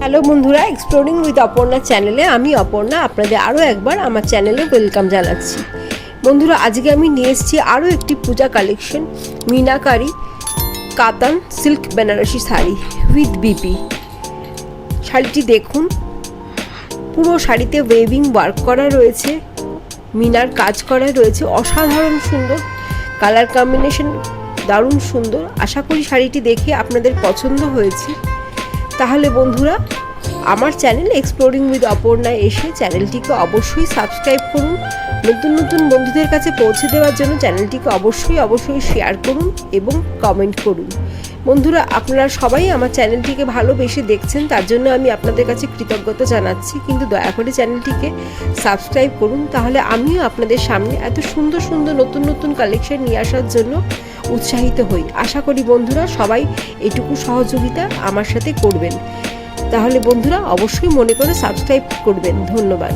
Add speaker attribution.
Speaker 1: Hello বন্ধুরা, exploring with Aparna চ্যানেলে আমি অপর্ণা আপনাদের আরও একবার আমার চ্যানেলে ওয়েলকাম জানাচ্ছি। বন্ধুরা, আজকে আমি নিয়ে এসেছি আরও একটি পূজা collection, Meenakari Katan silk Banarasi sari with BP. শাড়িটি দেখুন, পুরো শাড়িতে ওয়েভিং ওয়ার্ক করা রয়েছে, মিনার কাজ করা রয়েছে, অসাধারণ সুন্দর কালার কম্বিনেশন, দারুণ সুন্দর। আশা করি শাড়িটি দেখে আপনাদের পছন্দ হয়েছে। তাহলে বন্ধুরা, আমার চ্যানেল এক্সপ্লোরিং উইথ অপর্ণা এসে চ্যানেলটিকে অবশ্যই সাবস্ক্রাইব করুন। নতুন নতুন বন্ধুদের কাছে পৌঁছে দেওয়ার জন্য চ্যানেলটিকে অবশ্যই শেয়ার করুন এবং কমেন্ট করুন। বন্ধুরা, আপনারা সবাই আমার চ্যানেলটিকে ভালোবেসে দেখছেন, তার জন্য আমি আপনাদের কাছে কৃতজ্ঞতা জানাচ্ছি। কিন্তু দয়া করে চ্যানেলটিকে সাবস্ক্রাইব করুন, তাহলে আমিও আপনাদের সামনে এত সুন্দর সুন্দর নতুন নতুন কালেকশন নিয়ে আসার জন্য উৎসাহিত হই। আশা করি বন্ধুরা সবাই এটুকু সহযোগিতা আমার সাথে করবেন। তাহলে বন্ধুরা অবশ্যই মনে করে সাবস্ক্রাইব করবেন। ধন্যবাদ।